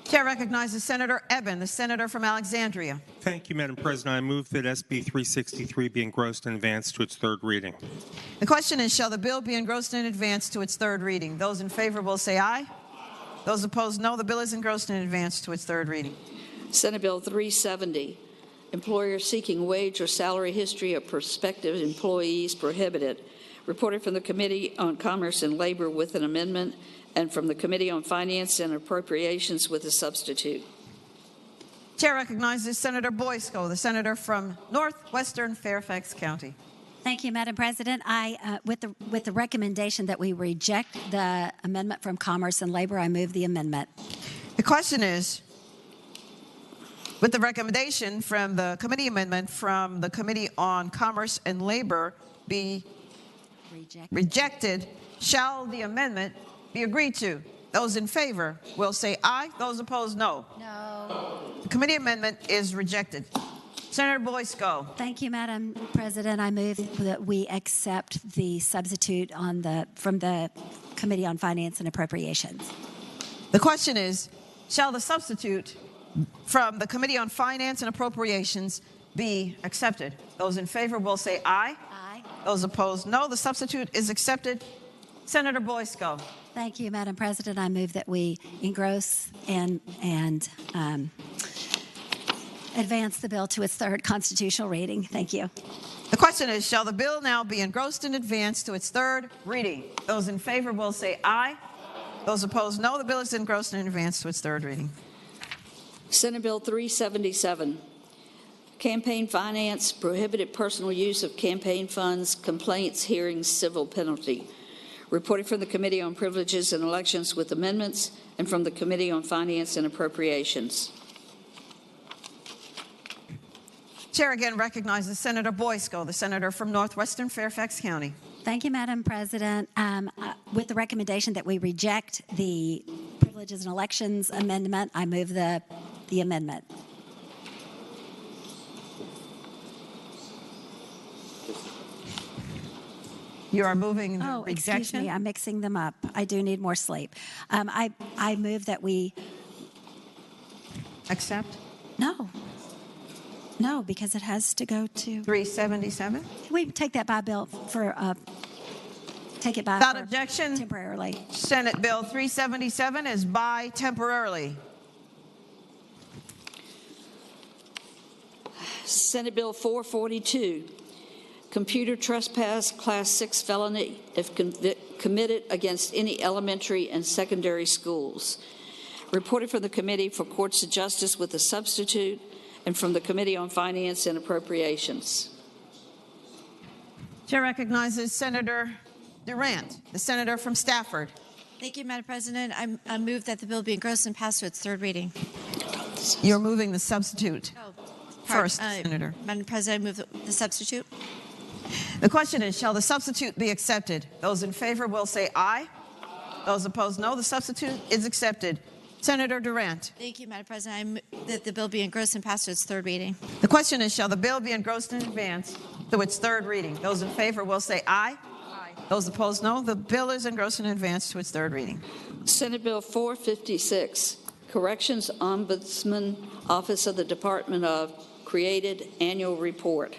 Chair recognizes Senator Eben, the senator from Alexandria. Thank you, Madam President. I move that SB 363 be engrossed and advanced to its third reading. The question is, shall the bill be engrossed and advanced to its third reading? Those in favor will say aye. Those opposed, no. The bill is engrossed and advanced to its third reading. Senate Bill 370, Employer Seeking Wage or Salary History of Prospective Employees Prohibited. Reported from the Committee on Commerce and Labor with an amendment and from the Committee on Finance and Appropriations with a substitute. Chair recognizes Senator Boysko, the senator from northwestern Fairfax County. Thank you, Madam President. With the recommendation that we reject the amendment from Commerce and Labor, I move the amendment. The question is, with the recommendation from the committee amendment from the Committee on Commerce and Labor be rejected, shall the amendment be agreed to? Those in favor will say aye. Those opposed, no. No. The committee amendment is rejected. Senator Boyce, go. Thank you, Madam President. I move that we accept the substitute from the Committee on Finance and Appropriations. The question is, shall the substitute from the Committee on Finance and Appropriations be accepted? Those in favor will say aye. Aye. Those opposed, no. The substitute is accepted. Senator Boyce, go. Thank you, Madam President. I move that we engross and advance the bill to its third constitutional reading. Thank you. The question is, shall the bill now be engrossed and advanced to its third reading? Those in favor will say aye. Those opposed, no. The bill is engrossed and advanced to its third reading. Senate Bill 377, Campaign Finance, Prohibited Personal Use of Campaign Funds, Complaints, Hearings, Civil Penalty. Reported from the Committee on Privileges and Elections with amendments and from the Committee on Finance and Appropriations. Chair again recognizes Senator Boyce, the senator from Northwestern Fairfax County. Thank you, Madam President. With the recommendation that we reject the Privileges and Elections Amendment, I move the amendment. You are moving the rejection? Excuse me, I'm mixing them up. I do need more sleep. I move that we accept. No, because it has to go to 377. Can we take that by bill for take it by without objection temporarily? Senate Bill 377 is by temporarily. Senate Bill 442, Computer Trespass Class 6 felony if committed against any elementary and secondary schools. Reported from the Committee for Courts of Justice with a substitute and from the Committee on Finance and Appropriations. Chair recognizes Senator Durant, the senator from Stafford. Thank you, Madam President. I move that the bill be engrossed and passed to its third reading. You're moving the substitute. First, Senator. Madam President, I move the substitute. The question is, shall the substitute be accepted? Those in favor will say aye. Those opposed, no. The substitute is accepted. Senator Durant. Thank you, Madam President. I move that the bill be engrossed and passed to its third reading. The question is, shall the bill be engrossed in advance to its third reading? Those in favor will say aye. Aye. Those opposed, no. The bill is engrossed in advance to its third reading. Senate Bill 456, Corrections Ombudsman, Office of the Department of Created Annual Report.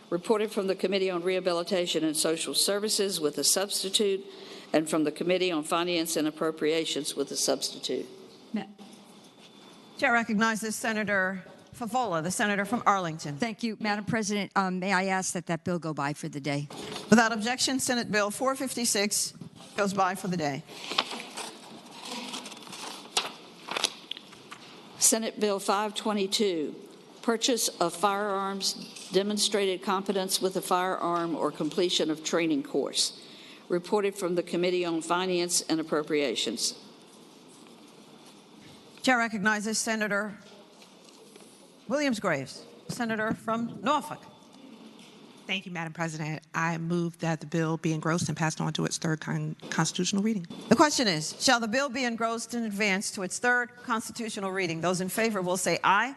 Reported from the Committee on Rehabilitation and Social Services with a substitute and from the Committee on Finance and Appropriations with a substitute. Chair recognizes Senator Favola, the senator from Arlington. Thank you, Madam President. May I ask that that bill go by for the day? Without objection, Senate Bill 456 goes by for the day. Senate Bill 522, Purchase of Firearms, Demonstrated Competence with a Firearm or Completion of Training Course. Reported from the Committee on Finance and Appropriations. Chair recognizes Senator Williams-Graves, senator from Norfolk. Thank you, Madam President. I move that the bill be engrossed and passed on to its third constitutional reading. The question is, shall the bill be engrossed and advanced to its third constitutional reading? Those in favor will say aye.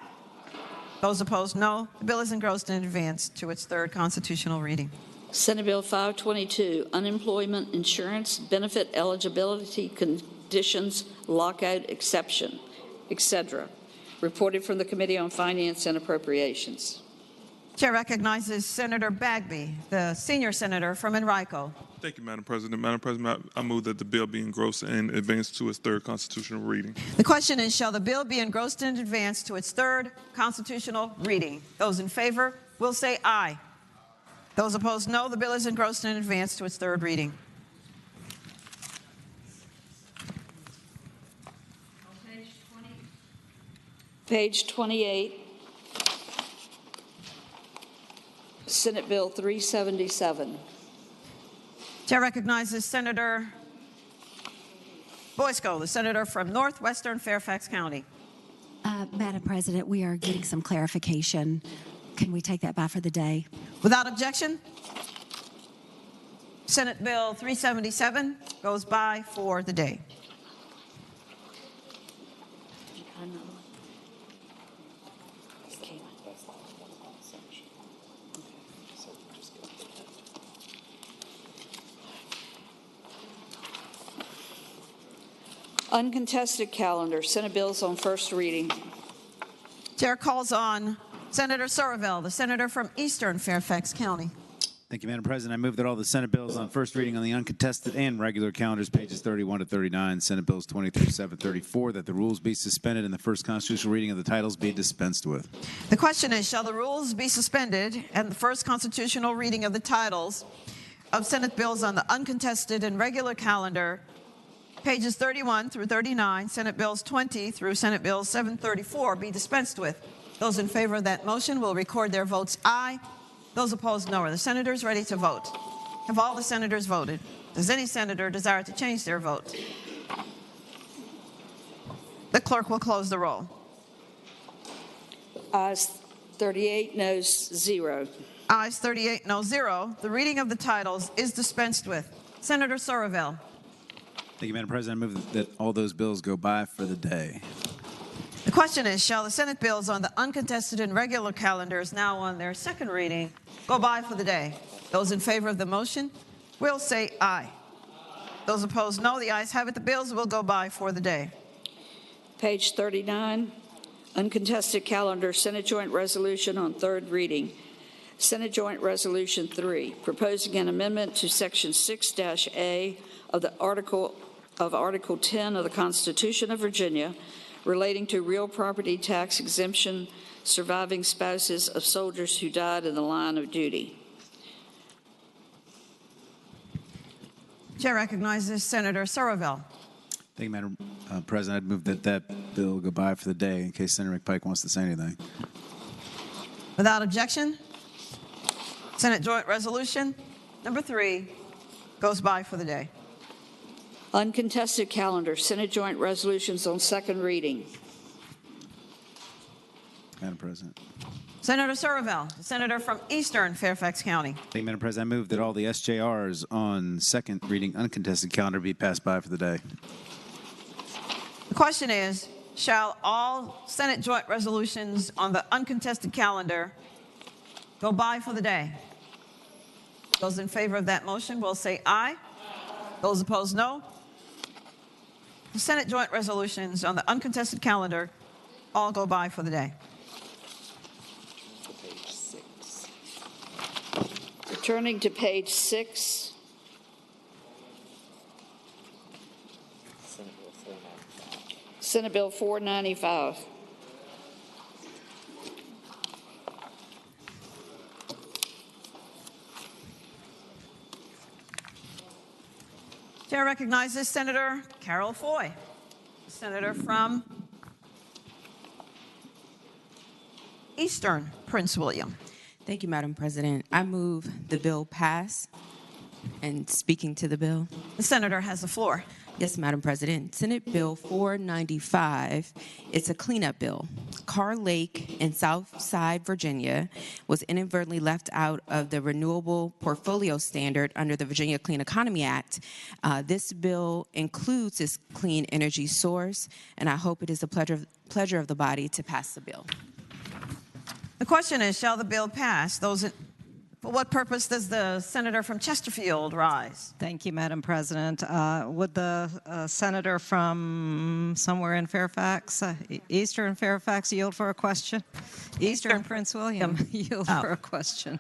Those opposed, no. The bill is engrossed and advanced to its third constitutional reading. Senate Bill 522, Unemployment Insurance Benefit Eligibility Conditions Lockout Exception, etc. Reported from the Committee on Finance and Appropriations. Chair recognizes Senator Bagby, the senior senator from Enrico. Thank you, Madam President. Madam President, I move that the bill be engrossed and advanced to its third constitutional reading. The question is, shall the bill be engrossed and advanced to its third constitutional reading? Those in favor will say aye. Those opposed, no. The bill is engrossed and advanced to its third reading. Page 28, Senate Bill 377. Chair recognizes Senator Boyce, the senator from Northwestern Fairfax County. Madam President, we are getting some clarification. Can we take that by for the day? Without objection, Senate Bill 377 goes by for the day. Uncontested calendar, Senate bills on first reading. Chair calls on Senator Somerville, the senator from Eastern Fairfax County. Thank you, Madam President. I move that all the Senate bills on first reading on the uncontested and regular calendars, pages 31 to 39, Senate bills 20 through 734, that the rules be suspended and the first constitutional reading of the titles be dispensed with. The question is, shall the rules be suspended and the first constitutional reading of the titles of Senate bills on the uncontested and regular calendar, pages 31 through 39, Senate bills 20 through Senate bills 734, be dispensed with? Those in favor of that motion will record their votes aye. Those opposed, no. Are the senators ready to vote? Have all the senators voted? Does any senator desire to change their vote? The clerk will close the roll. Ayes 38, noes 0. Ayes 38, no 0. The reading of the titles is dispensed with. Senator Somerville. Thank you, Madam President. I move that all those bills go by for the day. The question is, shall the Senate bills on the uncontested and regular calendars now on their second reading go by for the day? Those in favor of the motion will say aye. Those opposed, no. The ayes have it. The bills will go by for the day. Page 39, uncontested calendar, Senate Joint Resolution on third reading. Senate Joint Resolution 3, proposing an amendment to Section 6-A of the Article 10 of the Constitution of Virginia, relating to real property tax exemption surviving spouses of soldiers who died in the line of duty. Chair recognizes Senator Somerville. Thank you, Madam President. I'd move that that bill go by for the day in case Senator McPike wants to say anything. Without objection, Senate Joint Resolution number 3 goes by for the day. Uncontested calendar, Senate Joint Resolutions on second reading. Madam President. Senator Somerville, the senator from Eastern Fairfax County. Thank you, Madam President. I move that all the SJRs on second reading uncontested calendar be passed by for the day. The question is, shall all Senate Joint Resolutions on the uncontested calendar go by for the day? Those in favor of that motion will say aye. Those opposed, no. The Senate Joint Resolutions on the uncontested calendar all go by for the day. Returning to page 6. Senate Bill 495. Chair recognizes Senator Carol Foy, senator from Eastern Prince William. Thank you, Madam President. I move the bill pass. And speaking to the bill. The senator has the floor. Yes, Madam President. Senate Bill 495, it's a cleanup bill. Carr Lake in Southside, Virginia was inadvertently left out of the Renewable Portfolio Standard under the Virginia Clean Economy Act. This bill includes this clean energy source, and I hope it is the pleasure of the body to pass the bill. The question is, shall the bill pass? For what purpose does the senator from Chesterfield rise? Thank you, Madam President. Would the senator from somewhere in Fairfax, Eastern Fairfax, yield for a question? Eastern Prince William, yield for a question.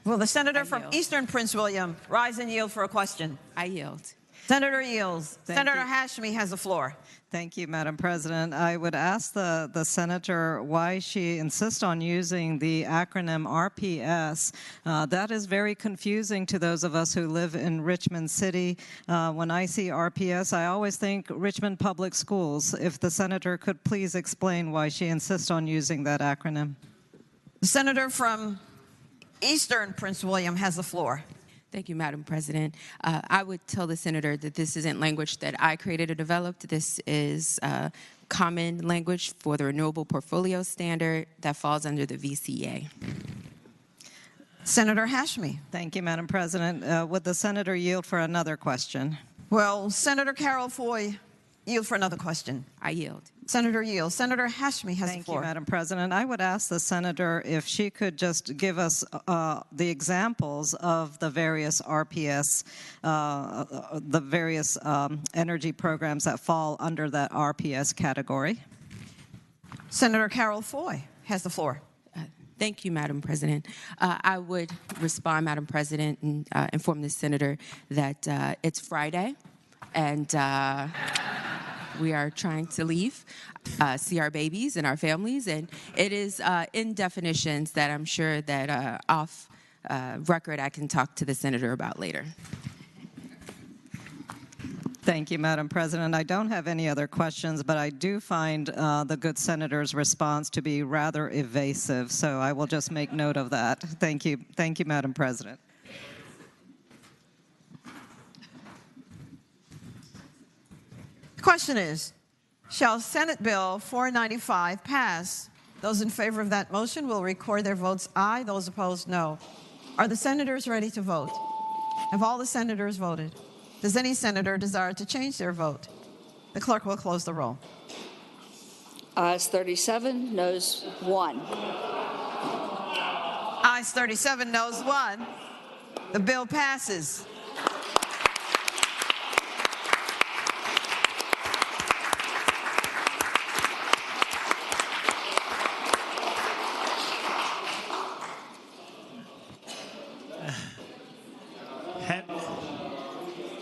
Will the senator from Eastern Prince William rise and yield for a question? I yield. Senator yields. Senator Hashmi has the floor. Thank you, Madam President. I would ask the senator why she insists on using the acronym RPS. That is very confusing to those of us who live in Richmond City. When I see RPS, I always think Richmond Public Schools. If the senator could please explain why she insists on using that acronym. The senator from Eastern Prince William has the floor. Thank you, Madam President. I would tell the senator that this isn't language that I created or developed. This is common language for the Renewable Portfolio Standard that falls under the VCA. Senator Hashmi. Thank you, Madam President. Would the senator yield for another question? Well, Senator Carol Foy, yield for another question. I yield. Senator yields. Senator Hashmi has the Thank floor. you, Madam President. I would ask the senator if she could just give us the examples of the various RPS, the various energy programs that fall under that RPS category. Senator Carol Foy has the floor. Thank you, Madam President. I would respond, Madam President, and inform the senator that it's Friday, and we are trying to leave, see our babies and our families, and it is in definitions that I'm sure that off record I can talk to the senator about later. Thank you, Madam President. I don't have any other questions, but I do find the good senator's response to be rather evasive, so I will just make note of that. Thank you, Madam President. The question is, shall Senate Bill 495 pass? Those in favor of that motion will record their votes aye. Those opposed, no. Are the senators ready to vote? Have all the senators voted? Does any senator desire to change their vote? The clerk will close the roll. Ayes 37, noes 1. Ayes 37, noes 1. The bill passes.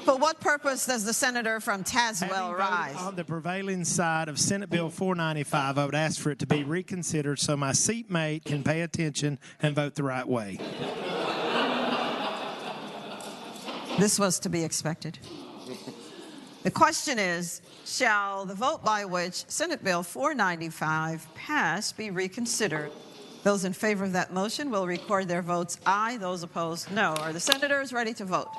For what purpose does the senator from Tazewell rise? On the prevailing side of Senate Bill 495, I would ask for it to be reconsidered so my seatmate can pay attention and vote the right way. This was to be expected. The question is, shall the vote by which Senate Bill 495 pass be reconsidered? Those in favor of that motion will record their votes aye. Those opposed, no. Are the senators ready to vote?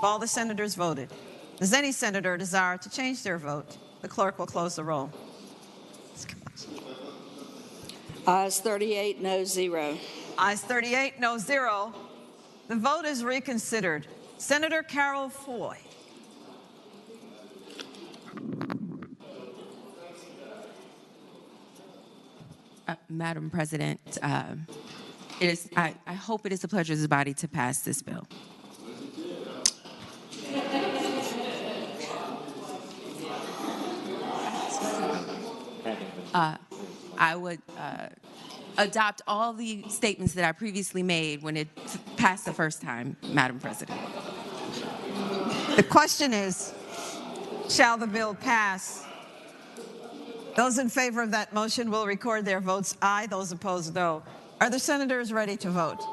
All the senators voted. Does any senator desire to change their vote? The clerk will close the roll. Ayes 38, no 0. Ayes 38, no 0. The vote is reconsidered. Senator Carol Foy. Madam President, I hope it is the pleasure of the body to pass this bill. I would adopt all the statements that I previously made when it passed the first time, Madam President. The question is, shall the bill pass? Those in favor of that motion will record their votes aye. Those opposed, no. Are the senators ready to vote?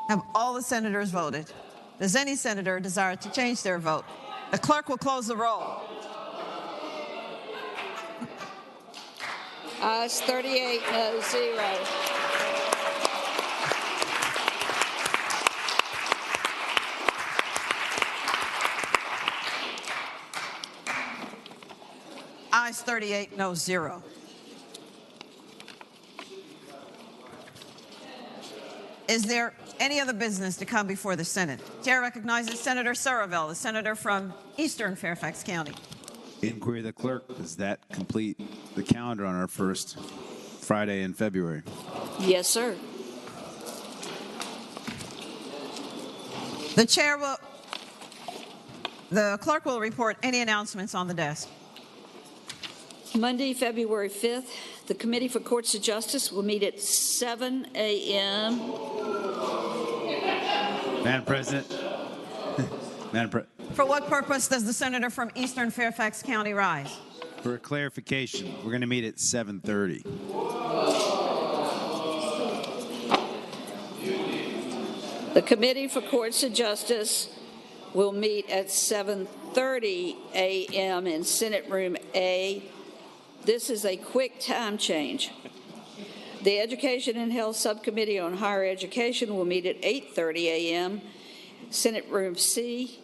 Have all the senators voted? Does any senator desire to change their vote? The clerk will close the roll. Ayes 38, no 0. Ayes 38, no 0. Is there any other business to come before the Senate? Chair recognizes Senator Surreville, the senator from Eastern Fairfax County. Inquiry of the clerk, does that complete the calendar on our first Friday in February? Yes, sir. The clerk will report any announcements on the desk. Monday, February 5th, the Committee for Courts of Justice will meet at 7 a.m. Madam President. For what purpose does the senator from Eastern Fairfax County rise? For clarification, we're going to meet at 7:30. The Committee for Courts of Justice will meet at 7:30 a.m. in Senate Room A. This is a quick time change. The Education and Health Subcommittee on Higher Education will meet at 8:30 a.m. Senate Room C.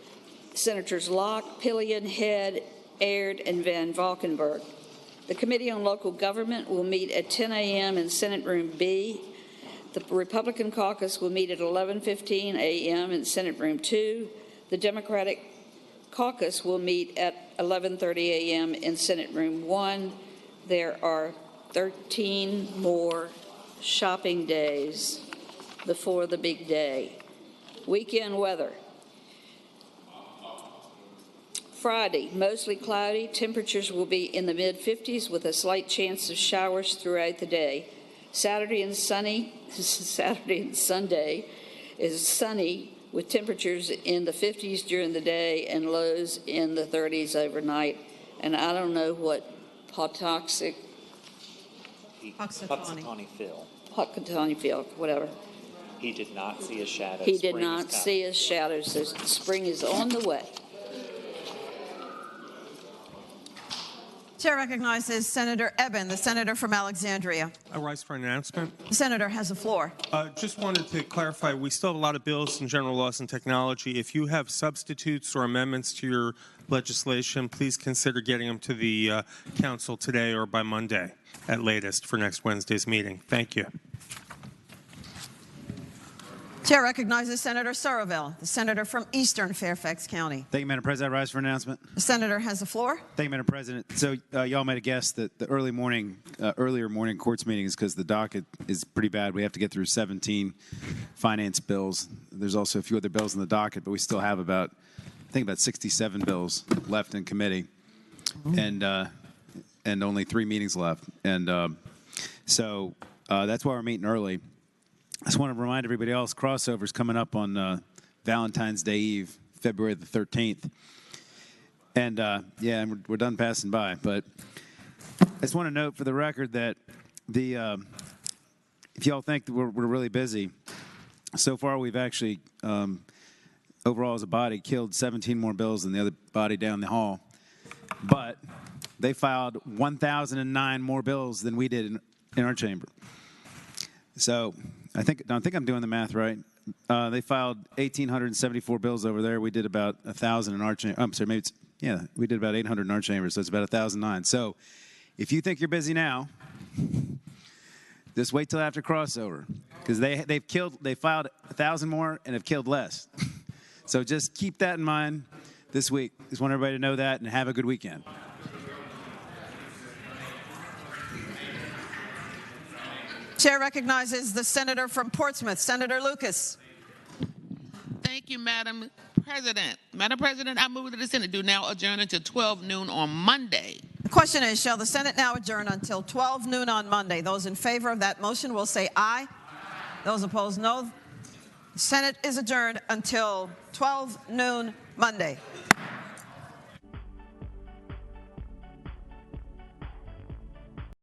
Senators Locke, Pillion, Head, Aird, and Van Valkenburg. The Committee on Local Government will meet at 10 a.m. in Senate Room B. The Republican Caucus will meet at 11:15 a.m. in Senate Room 2. The Democratic Caucus will meet at 11:30 a.m. in Senate Room 1. there are 13 more shopping days before the big day. Weekend weather. Friday, mostly cloudy. Temperatures will be in the mid-50s with a slight chance of showers throughout the day. Saturday and Sunday is sunny with temperatures in the 50s during the day and lows in the 30s overnight. And I don't know what Punxsutawney Phil, whatever. He did not see a shadow. He did not see a shadow, so spring is on the way. Chair recognizes Senator Eben, the senator from Alexandria. I rise for an announcement. The senator has the floor. Just wanted to clarify, we still have a lot of bills in general laws and technology. If you have substitutes or amendments to your legislation, please consider getting them to the council today or by Monday at latest for next Wednesday's meeting. Thank you. Chair recognizes Senator Surraville, the senator from Eastern Fairfax County. Thank you, Madam President. I rise for an announcement. The senator has the floor. Thank you, Madam President. So y'all might have guessed that the earlier morning courts meeting is because the docket is pretty bad. We have to get through 17 finance bills. There's also a few other bills in the docket, but we still have about 67 bills left in committee, and only 3 meetings left. And so that's why we're meeting early. I just want to remind everybody else, crossover's coming up on Valentine's Day Eve, February the 13th. And, and we're done passing by. But I just want to note for the record that if y'all think that we're really busy, so far we've actually, overall as a body, killed 17 more bills than the other body down the hall. But they filed 1,009 more bills than we did in our chamber. So I think I'm doing the math right. They filed 1,874 bills over there. We did about 1,000 in our chamber. I'm sorry, we did about 800 in our chamber, so it's about 1,009. So if you think you're busy now, just wait till after crossover, because they filed 1,000 more and have killed less. So just keep that in mind this week. Just want everybody to know that, and have a good weekend. Chair recognizes the senator from Portsmouth, Senator Lucas. Thank you, Madam President. Madam President, I move that the Senate do now adjourn until 12 noon on Monday. The question is, shall the Senate now adjourn until 12 noon on Monday? Those in favor of that motion will say aye. Those opposed, no. The Senate is adjourned until 12 noon Monday.